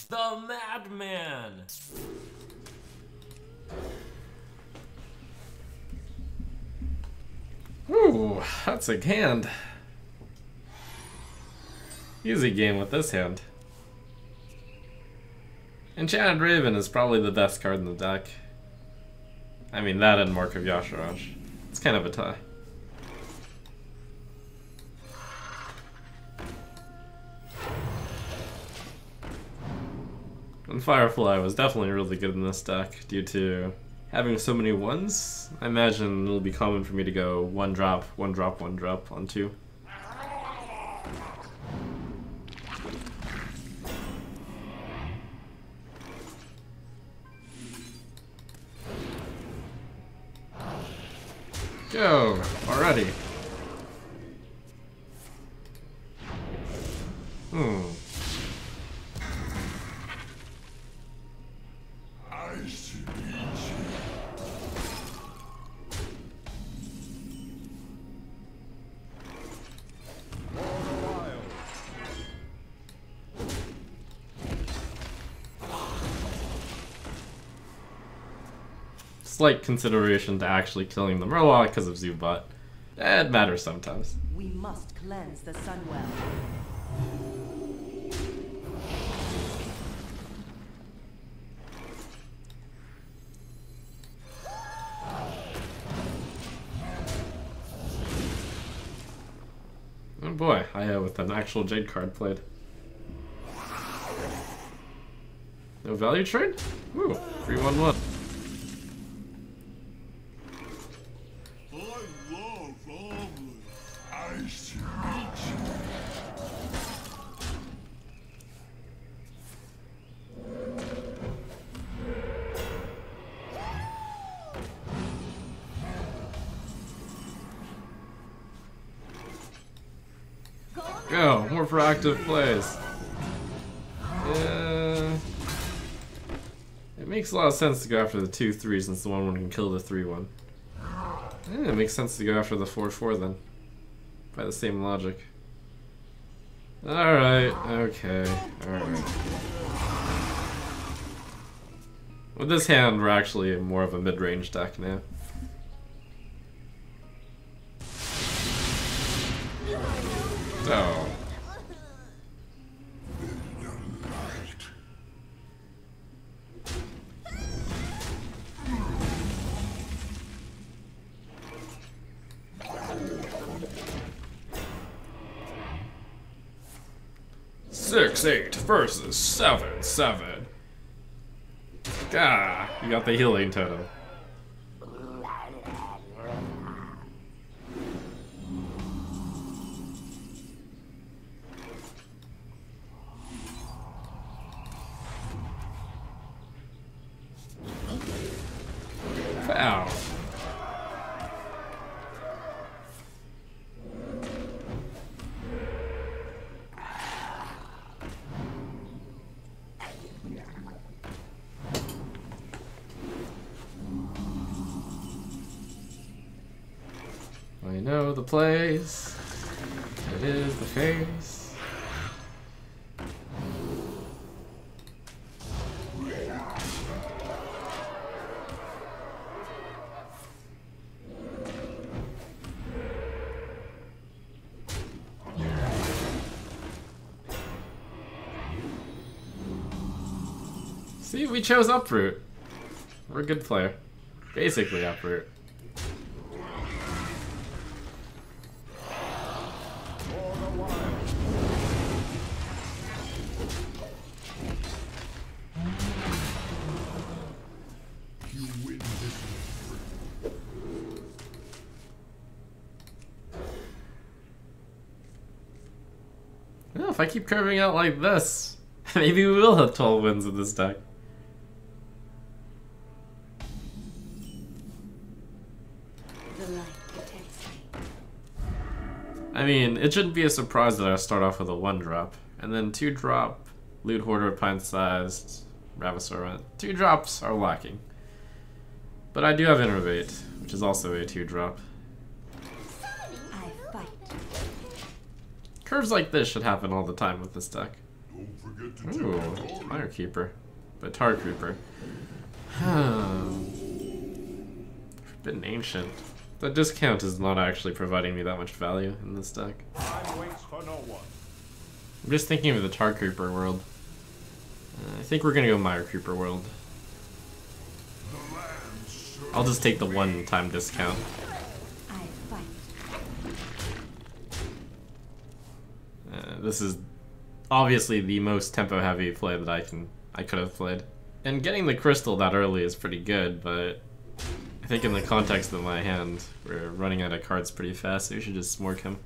The Madman! Ooh, that's a hand. Easy game with this hand. Enchanted Raven is probably the best card in the deck. I mean, that and Mark of Yasharash. It's kind of a tie. And Firefly was definitely really good in this deck due to having so many ones. I imagine it'll be common for me to go one drop, one drop, one drop on 2. Go! Already. Slight consideration to actually killing the Murloc because of Zubot. It matters sometimes. We must cleanse the Sunwell. Oh boy, with an actual Jade card played. No value trade? Ooh, 3/1/1. Go, more proactive plays. Yeah. It makes a lot of sense to go after the 2/3 since the 1/1 can kill the 3/1. Yeah, it makes sense to go after the 4/4 then. By the same logic. Alright, okay, alright. With this hand, we're actually more of a mid-range deck now. So. Six, 8 versus 7, 7. Gah, you got the healing totem. Wow. I know the place. It is the face. See, we chose Uproot. We're a good player. Basically Uproot. Well, if I keep curving out like this, maybe we will have 12 wins in this deck. I mean, it shouldn't be a surprise that I start off with a 1-drop, and then 2-drop, Loot Hoarder, Pint-Sized, Ravasaur. 2 drops are lacking. But I do have Innervate, which is also a 2-drop. Curves like this should happen all the time with this deck. Ooh, Fire Keeper. But Tar Creeper. Forbidden Ancient. The discount is not actually providing me that much value in this deck. I'm just thinking of the Tar Creeper world. I think we're gonna go Mire Creeper world. I'll just take the one-time discount. This is obviously the most tempo-heavy play that I could have played. And getting the crystal that early is pretty good, but I think in the context of my hand, we're running out of cards pretty fast, so we should just smork him.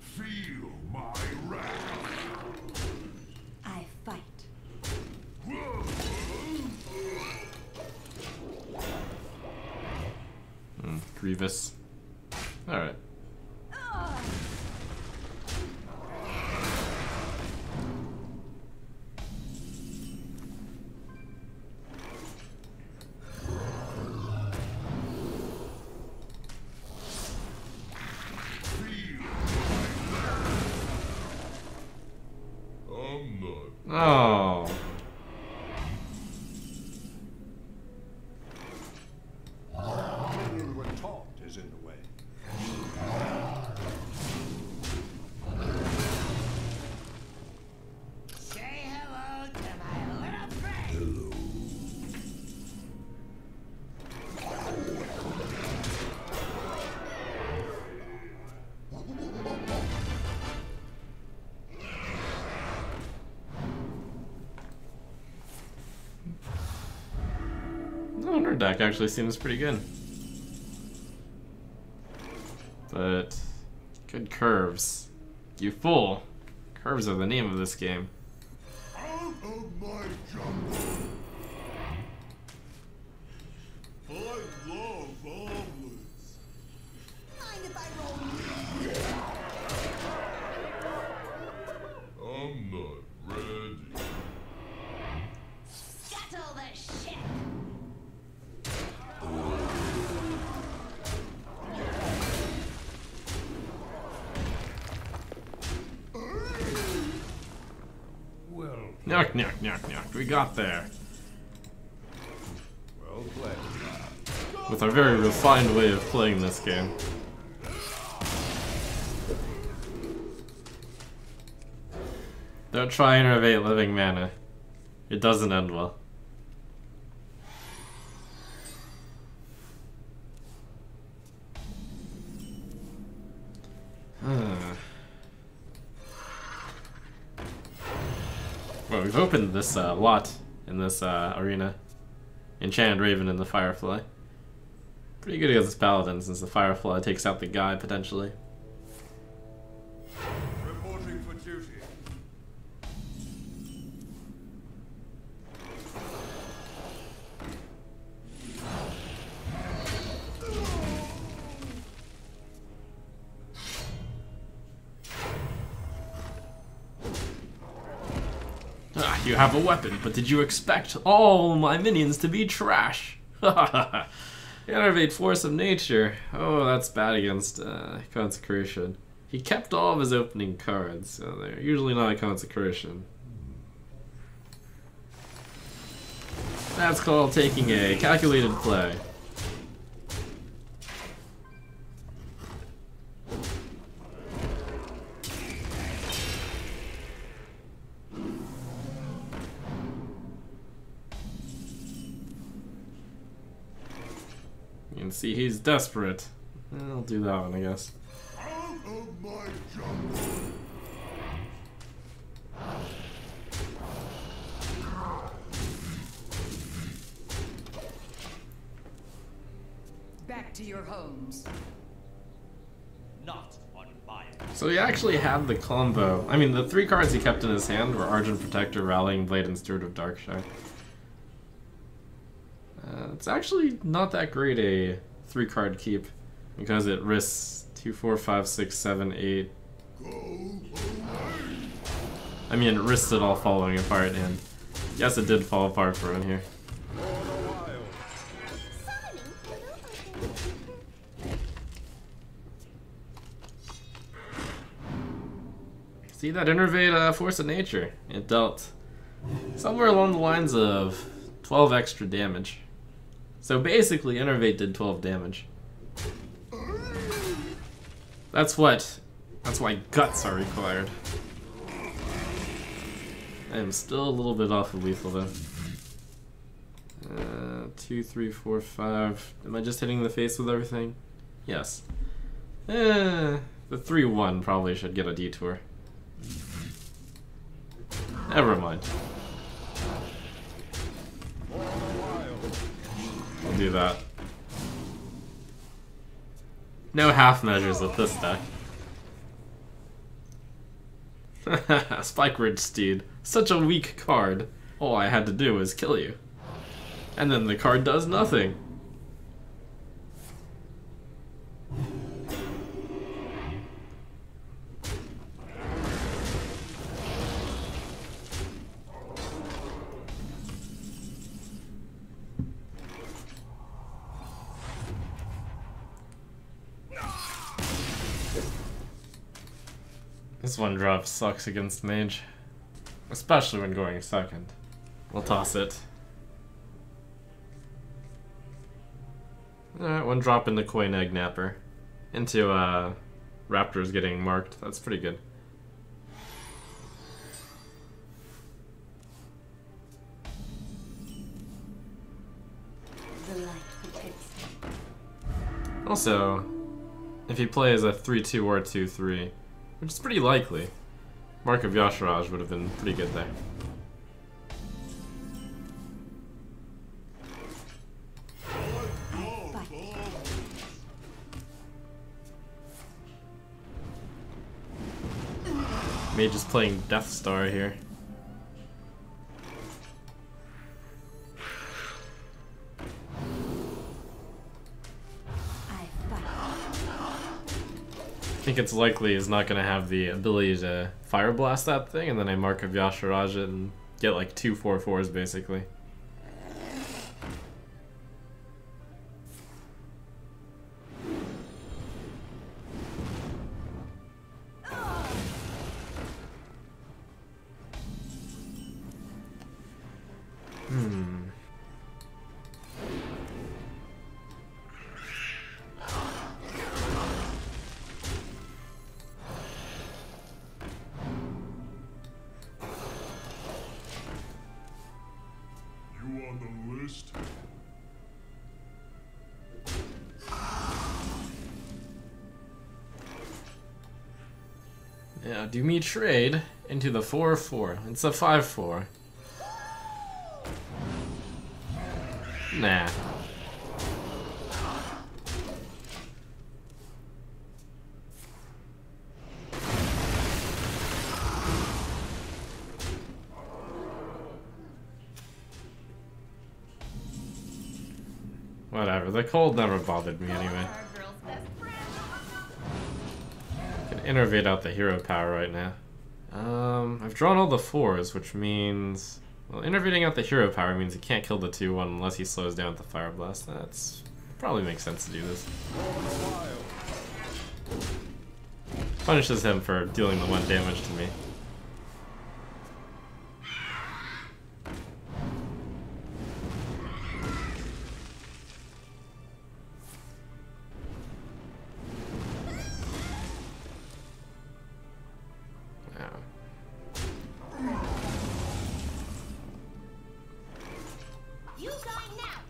Feel my wrath. I fight. Grievous. Alright. Oh. What taught is in the way. Say hello to my little friend. Oh, our deck actually seems pretty good. But good curves. You fool. Curves are the name of this game. Out of my jungle. I love omelets. Mind if I roll? I'm not ready. Scuttle the ship. Well, Knock, knock, knock, knock. We got there. well played. With our very refined way of playing this game. Don't try and innovate living mana. It doesn't end well. Well, we've opened this lot in this arena. Enchanted Raven and the Firefly. Pretty good against this Paladin since the Firefly takes out the guy potentially. Reporting for duty. Ah, you have a weapon, but did you expect all my minions to be trash? Innervate Force of Nature. Oh, that's bad against Consecration. He kept all of his opening cards, so they're usually not a Consecration. That's called taking a calculated play. You can see he's desperate. I'll do that one, I guess. Out of my jungle. Back to your homes. Not on my. So he actually had the combo. I mean, the three cards he kept in his hand were Argent Protector, Rallying Blade, and Steward of Darkshire. It's actually not that great a 3-card keep because it risks 2, 4, 5, 6, 7, 8. I mean, it risks it all falling apart, and yes, it did fall apart for him here. For the wild. See that Innervate Force of Nature? It dealt somewhere along the lines of 12 extra damage. So basically, Innervate did 12 damage. That's why guts are required. I am still a little bit off of lethal though. 2, 3, 4, 5. Am I just hitting the face with everything? Yes. The 3-1 probably should get a detour. Never mind. We'll do that. No half measures with this deck. Spike Ridge Steed. Such a weak card. All I had to do was kill you. And then the card does nothing. This one drop sucks against Mage. Especially when going second. We'll toss it. Alright, one drop into Coin Egg Napper. Into Raptors getting marked. That's pretty good. The light protects me. Also, if he plays a 3-2 or 2-3, which is pretty likely, Mark of Yasharaj would have been pretty good there. Mage is playing Death Star here. I fight. I think it's likely he's not going to have the ability to Fire Blast that thing, and then I Mark of Yasharaj it and get like 2 4/4s basically. You on the list? Yeah, do me trade into the 4/4. It's a 5/4. Nah. Whatever, the cold never bothered me anyway. Our girl's best friend. Can innervate out the hero power right now. I've drawn all the 4s, which means... Well, innervating out the hero power means he can't kill the 2-1 unless he slows down with the Fire Blast. That's... probably makes sense to do this. Punishes him for dealing the 1 damage to me. You die now.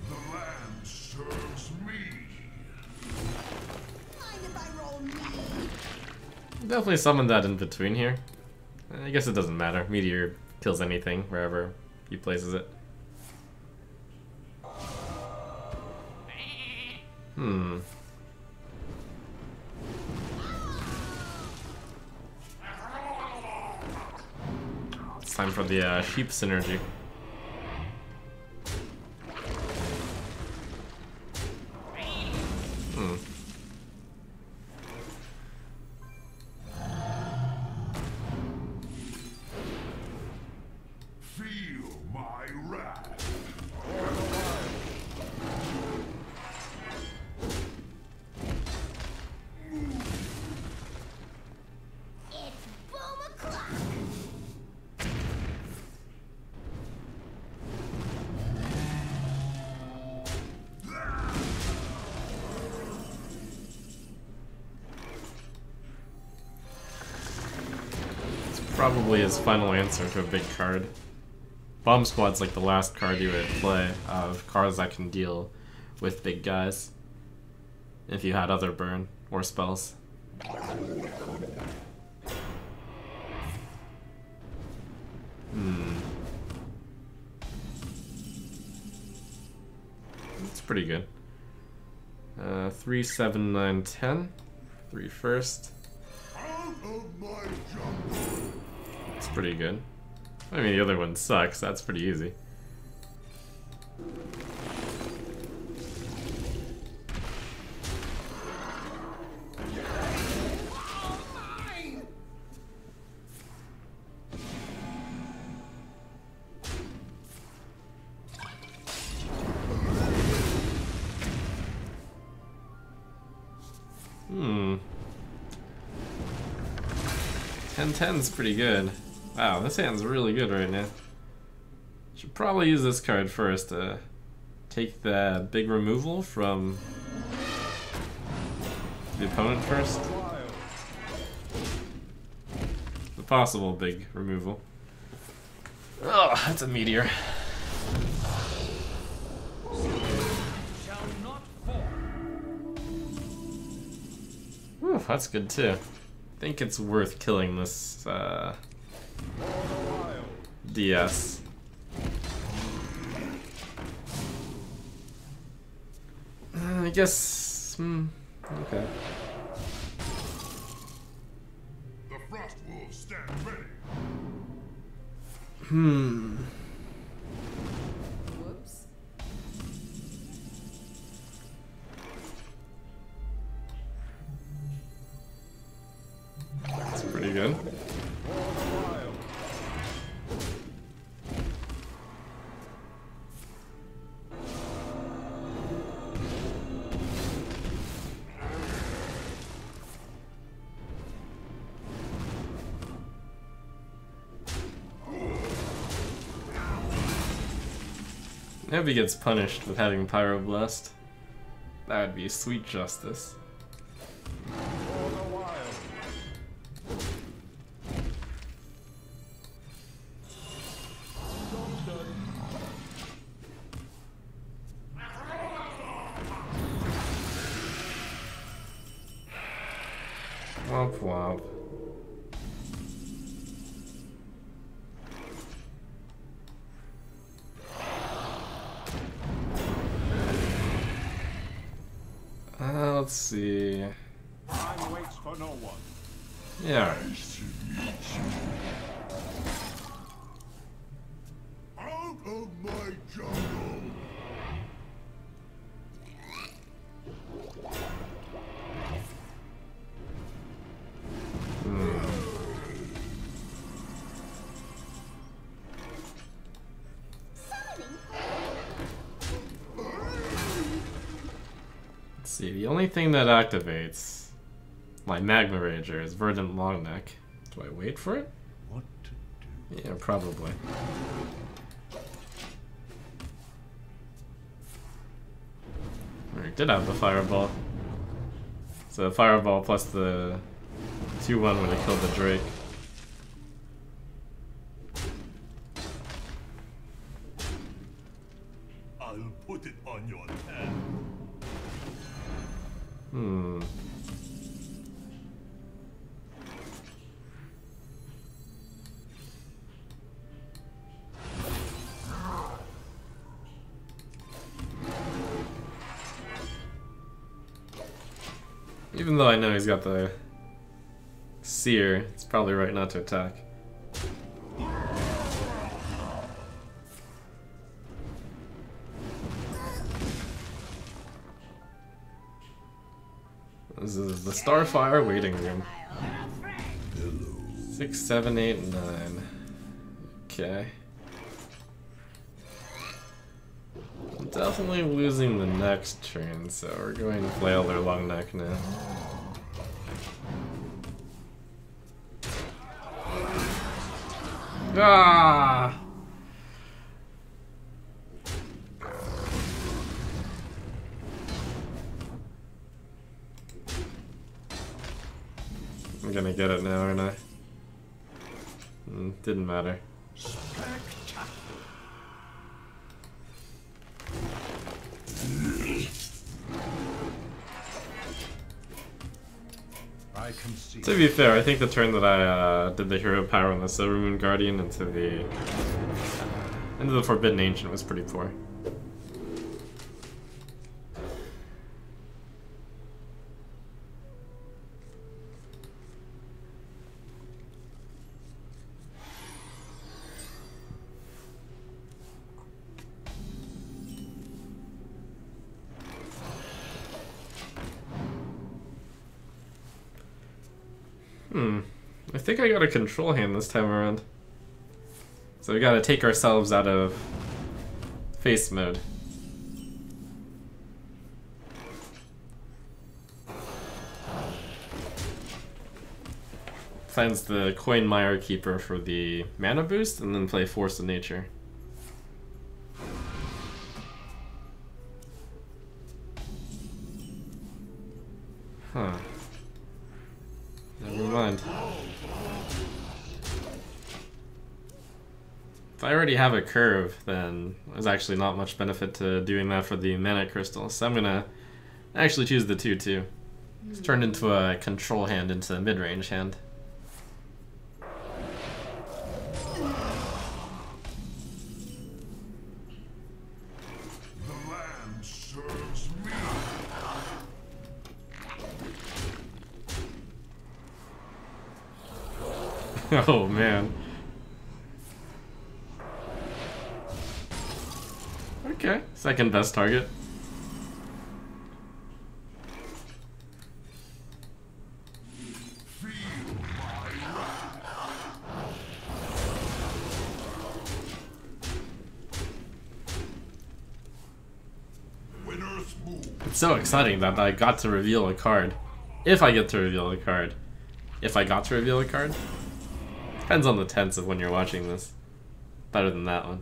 The land serves me. Mind if I roll me? Definitely summon that in between here. I guess it doesn't matter. Meteor kills anything wherever he places it. It's time for the sheep synergy. Feel my wrath. probably his final answer to a big card. Bomb Squad's like the last card you would play of cards that can deal with big guys. If you had other burn or spells. It's pretty good. 3, 7, 9, 10. 3 first. It's pretty good. I mean, the other one sucks. That's pretty easy. Hmm. 10-10's pretty good. Wow, this hand's really good right now. Should probably use this card first to take the big removal from the opponent first. The possible big removal. Oh, that's a meteor. Whew, that's good too. I think it's worth killing this DS. I guess. Okay. The Frost Wolves stand ready. Whoops. That's pretty good. I hope he gets punished with having Pyroblast. That would be sweet justice. Womp womp. Let's see. Time waits for no one. Yeah. Out of my jungle. Let's see, the only thing that activates my Magma Rager is Verdant Longneck. Do I wait for it? What to do? Yeah, probably. I did have the Fireball. So Fireball plus the 2-1 would have killed the Drake. I'll put it on your head. Even though I know he's got the Seer, it's probably right not to attack. This is the Starfire waiting room. 6, 7, 8, 9. Okay. I'm definitely losing the next turn, so we're going to flail their long neck now. Ah! I'm gonna get it now, aren't I? Didn't matter. I concede. To be fair, I think the turn that I did the hero power on the Silver Moon Guardian into the Forbidden Ancient was pretty poor. I think I got a control hand this time around. So we gotta take ourselves out of face mode. Finds the Coin Mire Keeper for the mana boost, and then play Force of Nature. Huh. Never mind. If I already have a curve, then there's actually not much benefit to doing that for the mana crystal. So I'm gonna actually choose the 2/2. It's turned into a control hand into a mid-range hand. The land serves me. Oh man. Okay, second best target. Winners move. It's so exciting that I got to reveal a card. If I get to reveal a card. If I got to reveal a card. Depends on the tense of when you're watching this. Better than that one.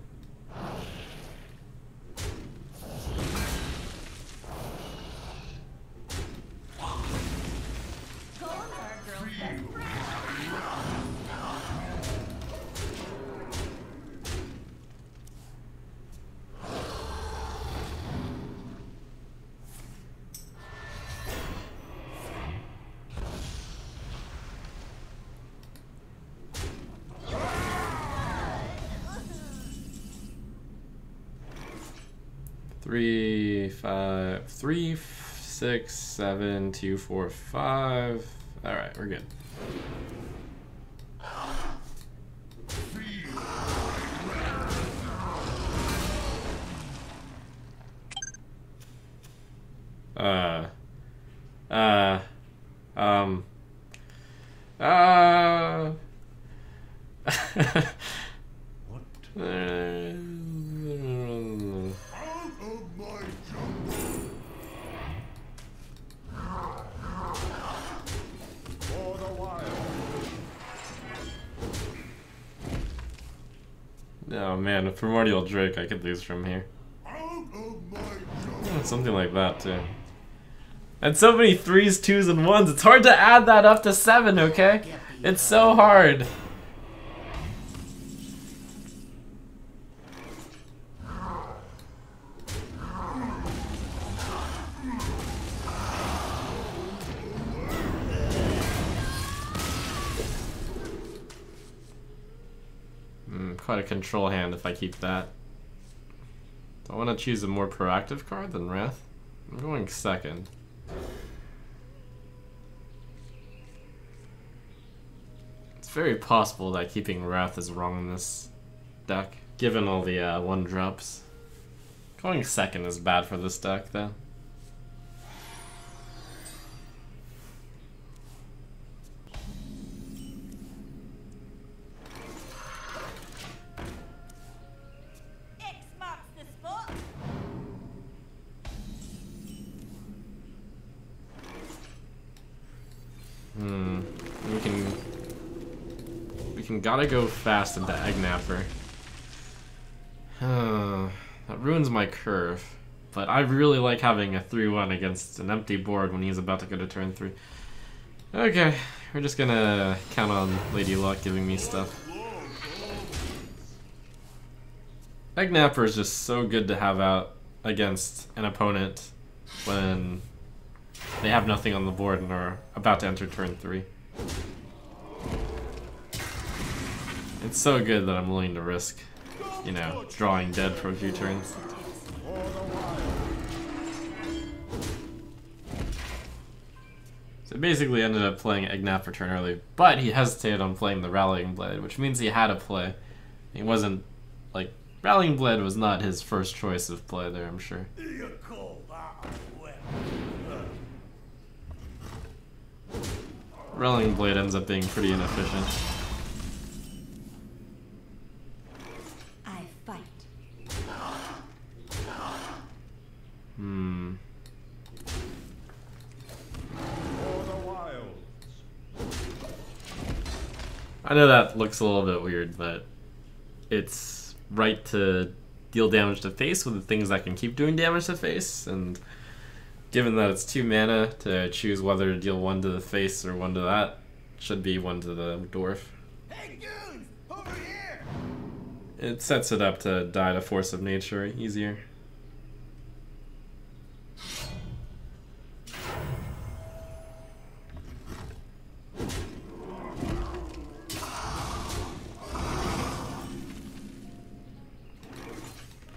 Three, 6, 7, 2, 4, 5. All right, we're good. Oh man, a Primordial Drake I could lose from here. Something like that too. And so many 3s, 2s, and 1s. It's hard to add that up to 7, okay? It's so hard. Quite a control hand if I keep that. Do I want to choose a more proactive card than Wrath? I'm going second. It's very possible that keeping Wrath is wrong in this deck, given all the 1-drops. Going second is bad for this deck, though. We can gotta go fast into Eggnapper. That ruins my curve. But I really like having a 3-1 against an empty board when he's about to go to turn 3. Okay, we're just gonna count on Lady Luck giving me stuff. Egg Napper is just so good to have out against an opponent when they have nothing on the board and are about to enter turn 3. It's so good that I'm willing to risk, you know, drawing dead for a few turns. So basically ended up playing Egg Napper turn early, but he hesitated on playing the Rallying Blade, which means he had to play. He wasn't, like, Rallying Blade was not his first choice of play there, I'm sure. Rallying Blade ends up being pretty inefficient. I fight. I know that looks a little bit weird, but it's right to deal damage to face with the things that can keep doing damage to face, and given that it's 2 mana to choose whether to deal 1 to the face or 1 to that, should be 1 to the dwarf. Hey, dudes! Over here! It sets it up to die to Force of Nature easier.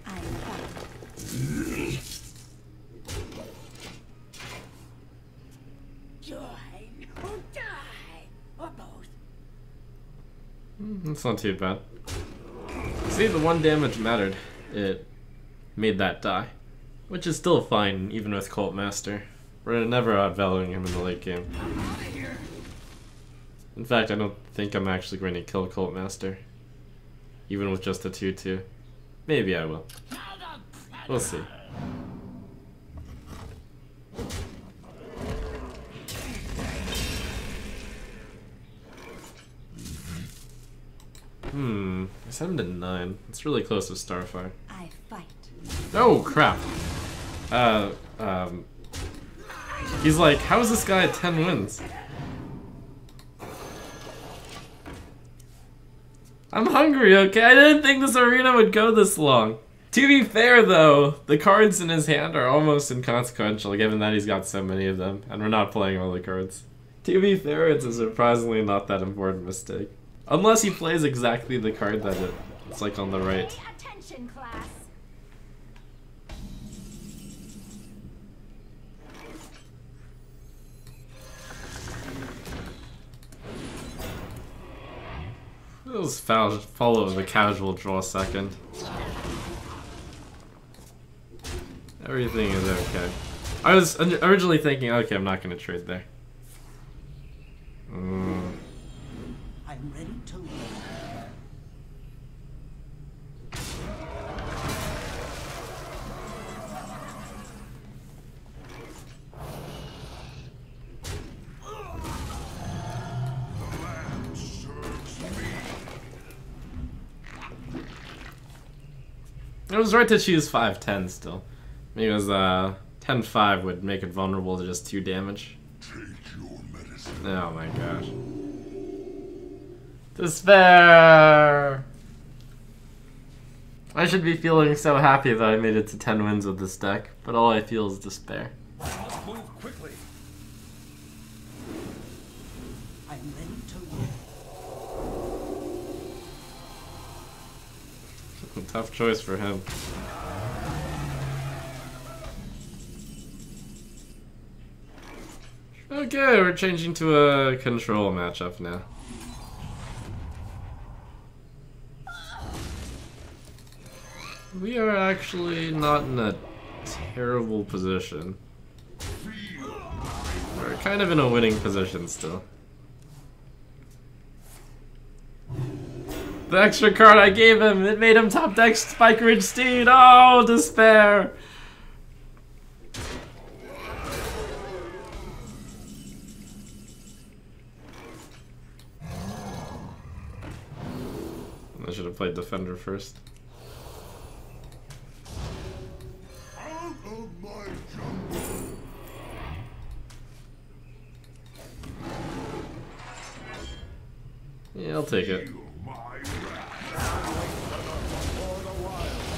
I fight. Join or die! Or both. That's not too bad. See, the 1 damage mattered. It made that die. Which is still fine, even with Cult Master. We're never outvaluing him in the late game. In fact, I don't think I'm actually going to kill Cult Master. Even with just a 2-2. Maybe I will. We'll see. I set him to 9. It's really close to Starfire. I fight. Oh, crap. He's like, how is this guy at 10 wins? I'm hungry, okay? I didn't think this arena would go this long. To be fair, though, the cards in his hand are almost inconsequential, given that he's got so many of them, and we're not playing all the cards. To be fair, it's a surprisingly not that important mistake. Unless he plays exactly the card that it's like on the right. Pay attention, class. Let's follow the casual draw second. Everything is okay. I was originally thinking, okay, I'm not going to trade there. I'm ready to learn. It was right to choose 5-10 still. Because 10-5 would make it vulnerable to just 2 damage. Take your medicine. Oh my gosh. Despair! I should be feeling so happy that I made it to 10 wins with this deck, but all I feel is despair. Move quickly. I'm ready to learn. Tough choice for him. Okay, we're changing to a control matchup now. We are actually not in a terrible position. We're kind of in a winning position still. The extra card I gave him, it made him top deck Spike Ridge Steed. Oh, despair! I should have played Defender first. Out of my jungle. Yeah, I'll take it. Feel my wrath. For the wild.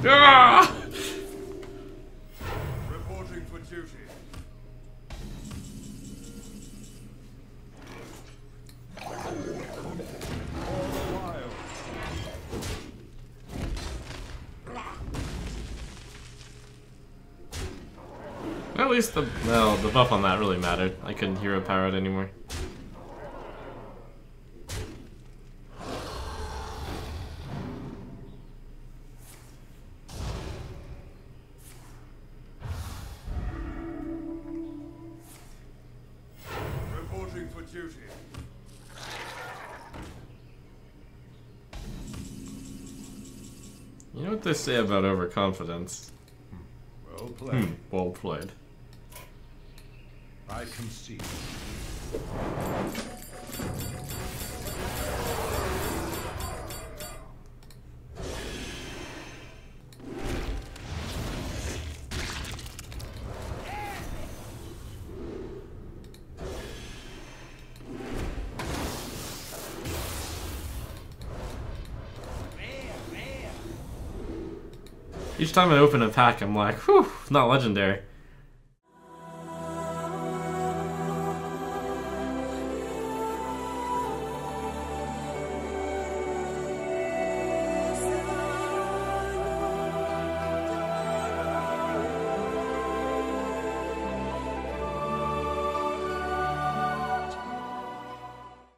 Ah! Reporting for duty. At least the buff on that really mattered. I couldn't hero power it anymore. Reporting for duty. You know what they say about overconfidence? Well played. Well played. I concede. Each time I open a pack, I'm like, whew, not legendary.